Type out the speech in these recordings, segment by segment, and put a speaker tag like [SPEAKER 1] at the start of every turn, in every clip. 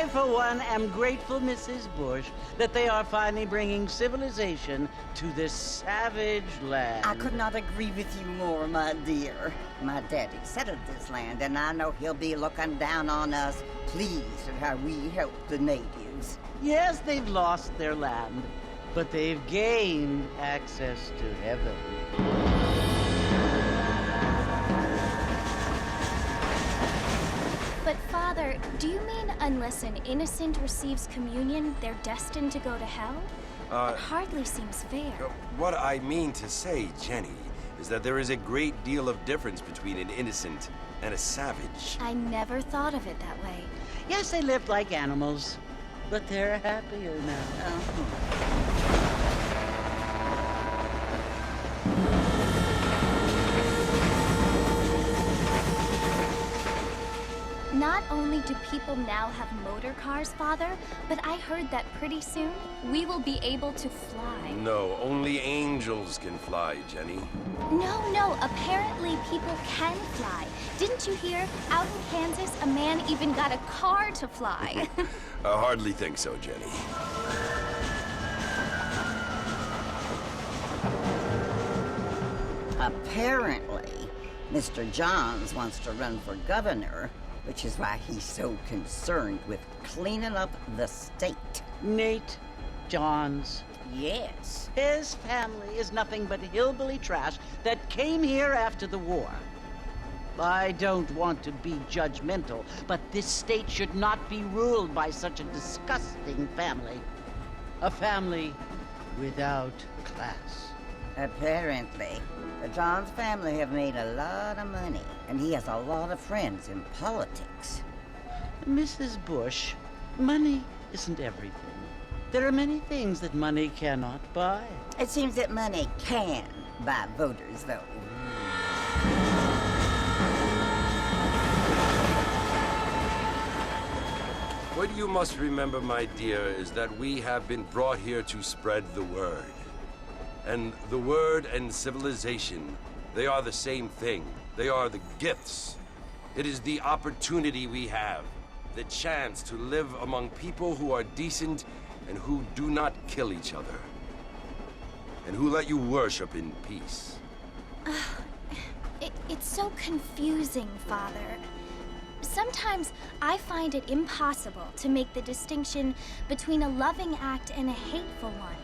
[SPEAKER 1] I, for one, am grateful, Mrs. Bush, that they are finally bringing civilization to this savage land.
[SPEAKER 2] I could not agree with you more, my dear. My daddy settled this land, and I know he'll be looking down on us, pleased at how we help the natives.
[SPEAKER 1] Yes, they've lost their land, but they've gained access to heaven.
[SPEAKER 3] But Father, do you mean unless an innocent receives communion, they're destined to go to hell? That hardly seems fair.
[SPEAKER 4] What I mean to say, Jenny, is that there is a great deal of difference between an innocent and a savage.
[SPEAKER 3] I never thought of it that way.
[SPEAKER 1] Yes, they lived like animals, but they're happier now.
[SPEAKER 3] Not only do people now have motor cars, Father, but I heard that pretty soon we will be able to fly.
[SPEAKER 4] No, only angels can fly, Jenny.
[SPEAKER 3] No, apparently people can fly. Didn't you hear? Out in Kansas, a man even got a car to fly.
[SPEAKER 4] I hardly think so, Jenny.
[SPEAKER 2] Apparently, Mr. Johns wants to run for governor, which is why he's so concerned with cleaning up the state.
[SPEAKER 1] Nate Johns.
[SPEAKER 2] Yes.
[SPEAKER 1] His family is nothing but hillbilly trash that came here after the war. I don't want to be judgmental, but this state should not be ruled by such a disgusting family. A family without class.
[SPEAKER 2] Apparently, the Johns family have made a lot of money, and he has a lot of friends in politics.
[SPEAKER 1] Mrs. Bush, money isn't everything. There are many things that money cannot buy.
[SPEAKER 2] It seems that money can buy voters, though.
[SPEAKER 4] What you must remember, my dear, is that we have been brought here to spread the word. And the word and civilization, they are the same thing. They are the gifts. It is the opportunity we have, the chance to live among people who are decent and who do not kill each other, and who let you worship in peace.
[SPEAKER 3] It's so confusing, Father. Sometimes I find it impossible to make the distinction between a loving act and a hateful one.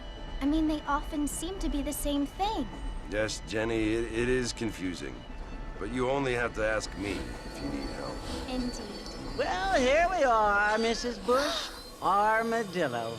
[SPEAKER 3] I mean, they often seem to be the same thing.
[SPEAKER 4] Yes, Jenny, it is confusing. But you only have to ask me if you need help.
[SPEAKER 3] Indeed.
[SPEAKER 1] Well, here we are, Mrs. Bush. Armadillo.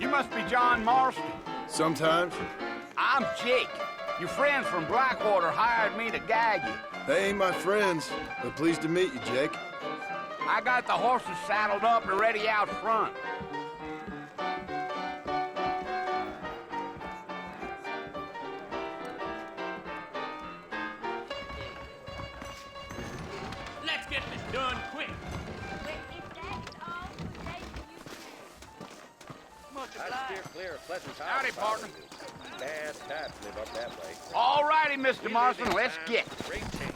[SPEAKER 5] You must be John Marston.
[SPEAKER 6] Sometimes.
[SPEAKER 5] I'm Jake. Your friends from Blackwater hired me to guide you.
[SPEAKER 6] They ain't my friends, but pleased to meet you, Jake.
[SPEAKER 5] I got the horses saddled up and ready out front.
[SPEAKER 7] Let's get this done quick.
[SPEAKER 8] Steer clear of Pleasant House.
[SPEAKER 5] Howdy, partner.
[SPEAKER 8] Bad times live up that way.
[SPEAKER 5] All righty, Mr. Marston, let's get.
[SPEAKER 8] Great change.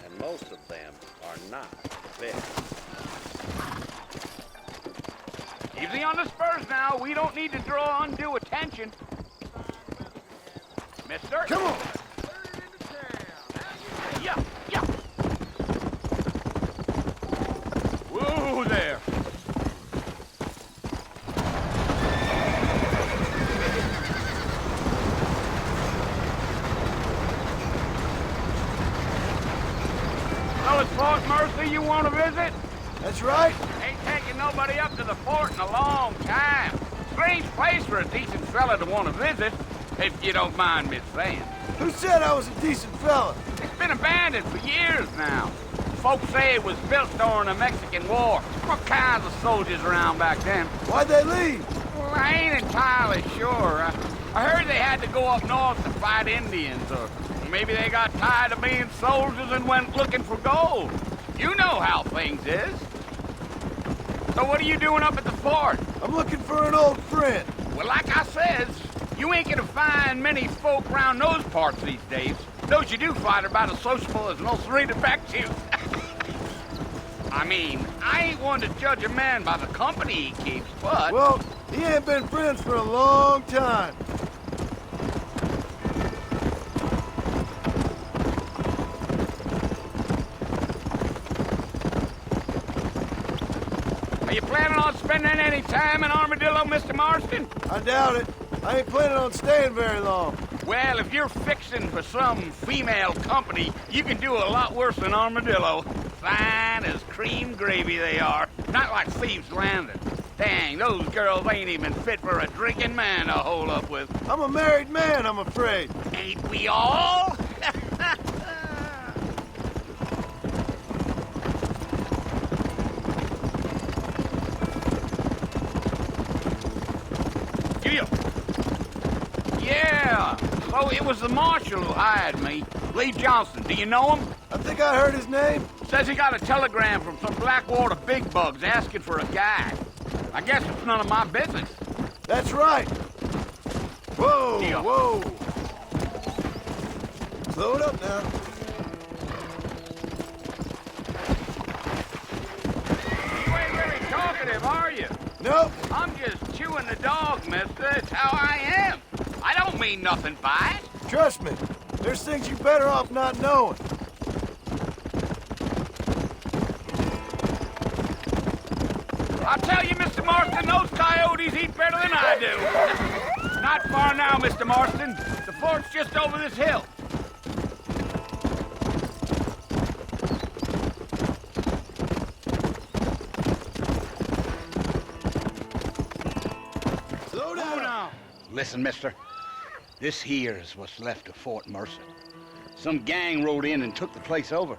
[SPEAKER 8] And most of them are not the best.
[SPEAKER 5] Easy on the spurs now. We don't need to draw undue attention. Mister?
[SPEAKER 6] Come on!
[SPEAKER 5] Yeah. Whoa there. you want to visit?
[SPEAKER 6] That's right.
[SPEAKER 5] Ain't taking nobody up to the fort in a long time. Strange place for a decent fella to want to visit, if you don't mind me saying.
[SPEAKER 6] Who said I was a decent fella?
[SPEAKER 5] It's been abandoned for years now. Folks say it was built during the Mexican War. What kinds of soldiers around back then?
[SPEAKER 6] Why'd they leave?
[SPEAKER 5] Well, I ain't entirely sure. I heard they had to go up north to fight Indians, or maybe they got tired of being soldiers and went looking for gold. You know how things is. So what are you doing up at the fort?
[SPEAKER 6] I'm looking for an old friend.
[SPEAKER 5] Well, like I says, you ain't gonna find many folk around those parts these days. Those you do find are about as sociable as an old serena back to you. I mean, I ain't one to judge a man by the company he keeps, but...
[SPEAKER 6] Well, he ain't been friends for a long time.
[SPEAKER 5] Are you planning on spending any time in Armadillo, Mr. Marston?
[SPEAKER 6] I doubt it. I ain't planning on staying very long.
[SPEAKER 5] Well, if you're fixing for some female company, you can do a lot worse than Armadillo. Fine as cream gravy they are. Not like Thieves' Landing. Dang, those girls ain't even fit for a drinking man to hole up with.
[SPEAKER 6] I'm a married man, I'm afraid.
[SPEAKER 5] Ain't we all? Yeah, so it was the marshal who hired me. Lee Johnson, do you know him?
[SPEAKER 6] I think I heard his name.
[SPEAKER 5] Says he got a telegram from some Blackwater big bugs asking for a guide. I guess it's none of my business.
[SPEAKER 6] That's right. Whoa,
[SPEAKER 5] Yeah.
[SPEAKER 6] whoa. Slow it up now.
[SPEAKER 5] You ain't really talkative, are you?
[SPEAKER 6] Nope.
[SPEAKER 5] I'm just chewing the dog, mister. It's how I am. I don't mean nothing by it.
[SPEAKER 6] Trust me. There's things you're better off not knowing.
[SPEAKER 5] I'll tell you, Mr. Marston, those coyotes eat better than I do. Not far now, Mr. Marston. The fort's just over this hill.
[SPEAKER 6] Slow down.
[SPEAKER 5] Listen, mister. This here's what's left of Fort Mercer. Some gang rode in and took the place over.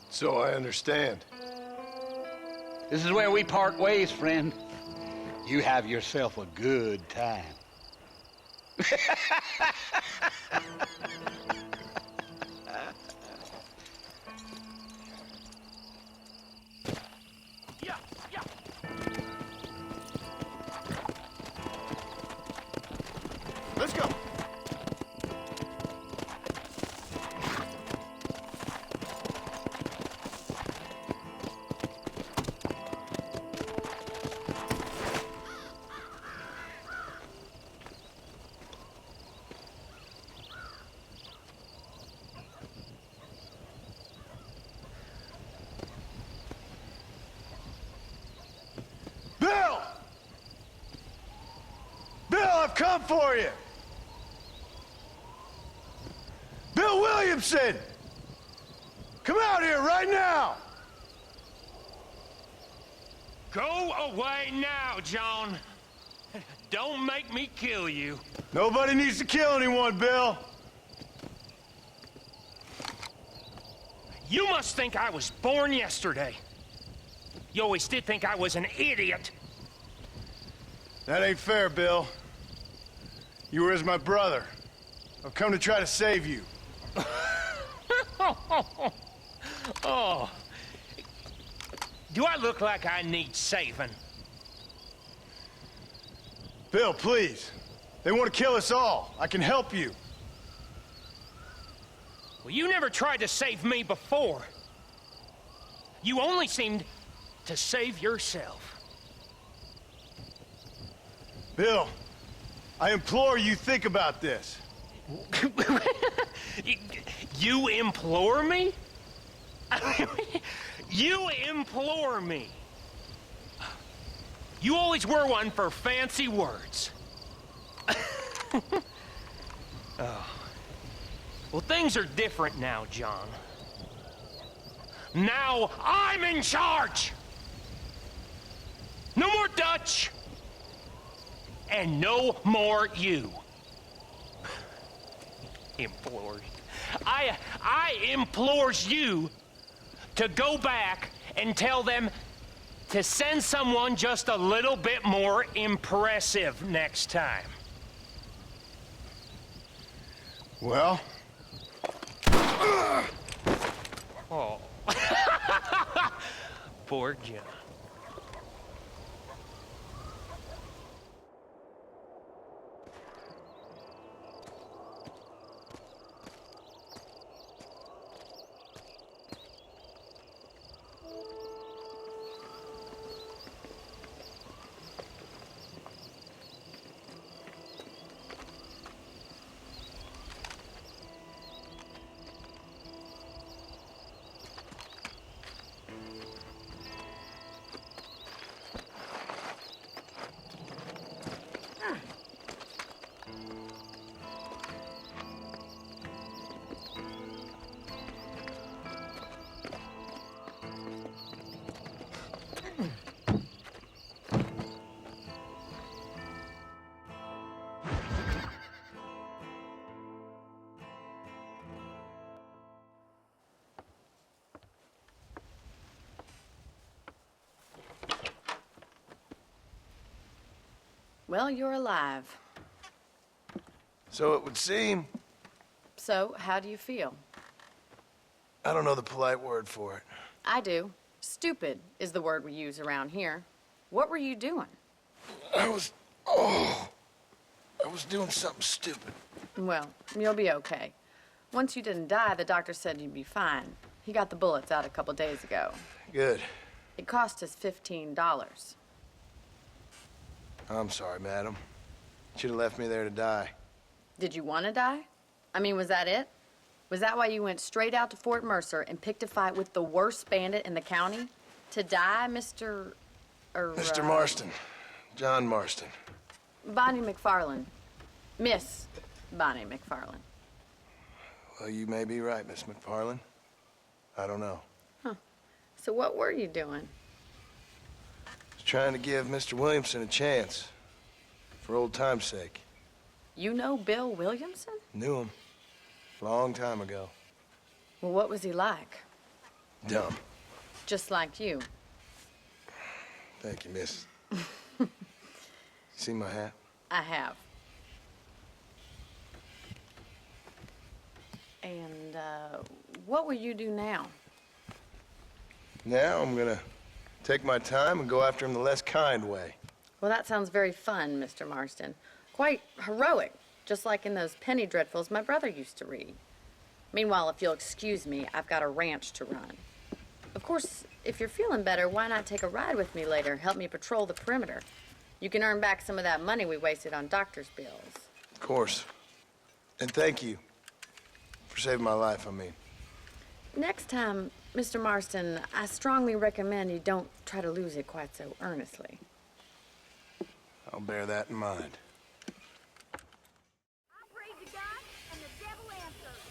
[SPEAKER 6] So I understand.
[SPEAKER 5] This is where we part ways, friend. You have yourself a good time. Yeah, yeah.
[SPEAKER 6] Let's go. Bill! Bill, I've come for you! Bill Williamson! Come out here right now!
[SPEAKER 7] Go away now, John. Don't make me kill you.
[SPEAKER 6] Nobody needs to kill anyone, Bill.
[SPEAKER 7] You must think I was born yesterday. You always did think I was an idiot.
[SPEAKER 6] That ain't fair, Bill. You were as my brother. I've come to try to save you.
[SPEAKER 7] Oh. Do I look like I need saving?
[SPEAKER 6] Bill, please. They want to kill us all. I can help you.
[SPEAKER 7] Well, you never tried to save me before. You only seemed to save yourself.
[SPEAKER 6] Bill, I implore you think about this.
[SPEAKER 7] You implore me? You implore me. You always were one for fancy words. Oh. Well, things are different now, John. Now I'm in charge! No more Dutch! And no more you. Implores. I implores you to go back and tell them to send someone just a little bit more impressive next time.
[SPEAKER 6] Well?
[SPEAKER 7] Oh. Poor John.
[SPEAKER 9] Well, you're alive.
[SPEAKER 6] So it would seem.
[SPEAKER 9] So, how do you feel?
[SPEAKER 6] I don't know the polite word for it.
[SPEAKER 9] I do. Stupid is the word we use around here. What were you doing?
[SPEAKER 6] I was doing something stupid.
[SPEAKER 9] Well, you'll be okay. Once you didn't die, the doctor said you'd be fine. He got the bullets out a couple days ago.
[SPEAKER 6] Good.
[SPEAKER 9] It cost us $15.
[SPEAKER 6] I'm sorry, madam. Should have left me there to die.
[SPEAKER 9] Did you want to die? I mean, was that it? Was that why you went straight out to Fort Mercer and picked a fight with the worst bandit in the county? To die, Mr.
[SPEAKER 6] Mr. Marston. John Marston.
[SPEAKER 9] Bonnie McFarland. Miss Bonnie McFarland.
[SPEAKER 6] Well, you may be right, Miss McFarland. I don't know.
[SPEAKER 9] Huh. So what were you doing?
[SPEAKER 6] Was trying to give Mr. Williamson a chance. For old time's sake.
[SPEAKER 9] You know Bill Williamson?
[SPEAKER 6] Knew him. Long time ago.
[SPEAKER 9] Well, what was he like?
[SPEAKER 6] Dumb.
[SPEAKER 9] Just like you.
[SPEAKER 6] Thank you, miss. See my hat?
[SPEAKER 9] I have. And, what will you do now?
[SPEAKER 6] Now I'm gonna take my time and go after him the less kind way.
[SPEAKER 9] Well, that sounds very fun, Mr. Marston. Quite heroic, just like in those penny dreadfuls my brother used to read. Meanwhile, if you'll excuse me, I've got a ranch to run. Of course, if you're feeling better, why not take a ride with me later? Help me patrol the perimeter. You can earn back some of that money we wasted on doctor's bills.
[SPEAKER 6] Of course. And thank you for saving my life, I mean.
[SPEAKER 9] Next time, Mr. Marston, I strongly recommend you don't try to lose it quite so earnestly.
[SPEAKER 6] I'll bear that in mind.
[SPEAKER 3] I pray to God, and the devil answers.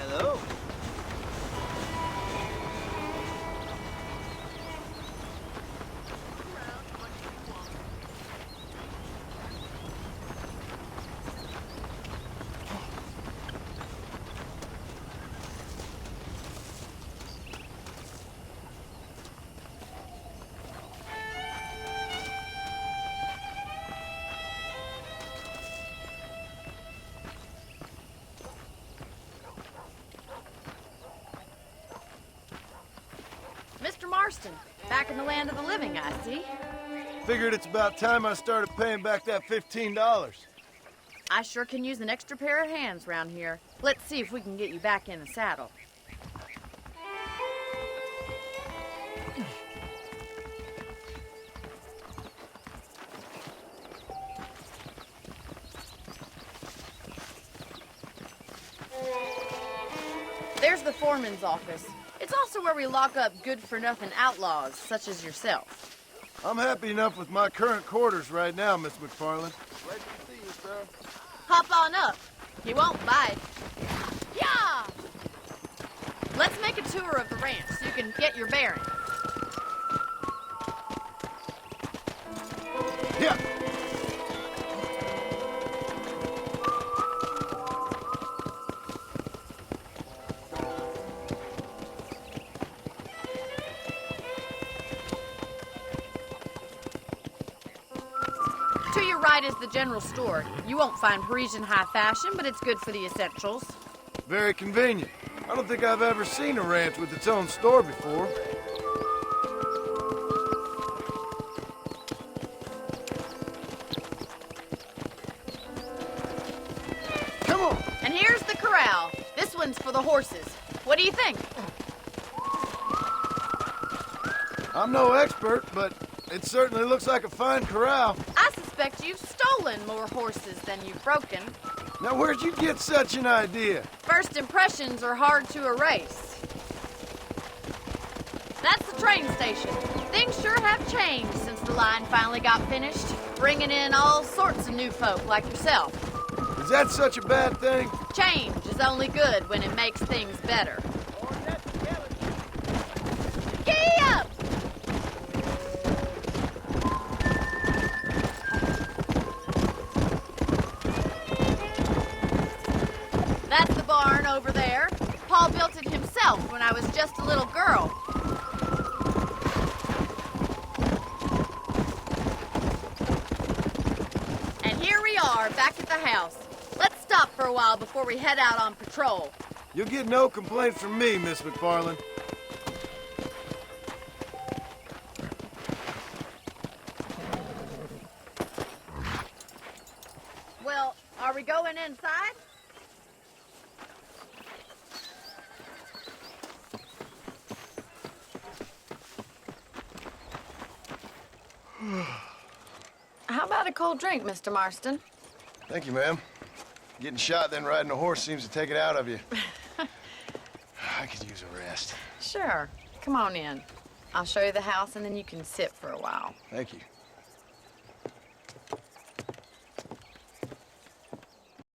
[SPEAKER 1] Hello.
[SPEAKER 9] Mr. Marston, back in the land of the living, I see.
[SPEAKER 6] Figured it's about time I started paying back that $15.
[SPEAKER 9] I sure can use an extra pair of hands round here. Let's see if we can get you back in the saddle. There's the foreman's office. It's also where we lock up good-for-nothing outlaws, such as yourself.
[SPEAKER 6] I'm happy enough with my current quarters right now, Miss McFarland. Glad to see you, sir.
[SPEAKER 9] Hop on up. You won't bite. Yeah! Let's make a tour of the ranch so you can get your bearings.
[SPEAKER 6] Yeah.
[SPEAKER 9] To your right is the general store. You won't find Parisian high fashion, but it's good for the essentials.
[SPEAKER 6] Very convenient. I don't think I've ever seen a ranch with its own store before. Come on!
[SPEAKER 9] And here's the corral. This one's for the horses. What do you think?
[SPEAKER 6] I'm no expert, but it certainly looks like a fine corral.
[SPEAKER 9] I suspect you've stolen more horses than you've broken.
[SPEAKER 6] Now, where'd you get such an idea?
[SPEAKER 9] First impressions are hard to erase. That's the train station. Things sure have changed since the line finally got finished, bringing in all sorts of new folk like yourself.
[SPEAKER 6] Is that such a bad thing?
[SPEAKER 9] Change is only good when it makes things better. Gee up! That's the barn over there. Paul built it himself when I was just a little girl. And here we are, back at the house. Let's stop for a while before we head out on patrol.
[SPEAKER 6] You'll get no complaints from me, Miss McFarland.
[SPEAKER 9] Well, are we going inside? How about a cold drink, Mr. Marston?
[SPEAKER 6] Thank you, ma'am. Getting shot then riding a horse seems to take it out of you. I could use a rest.
[SPEAKER 9] Sure. Come on in. I'll show you the house and then you can sit for a while.
[SPEAKER 6] Thank you.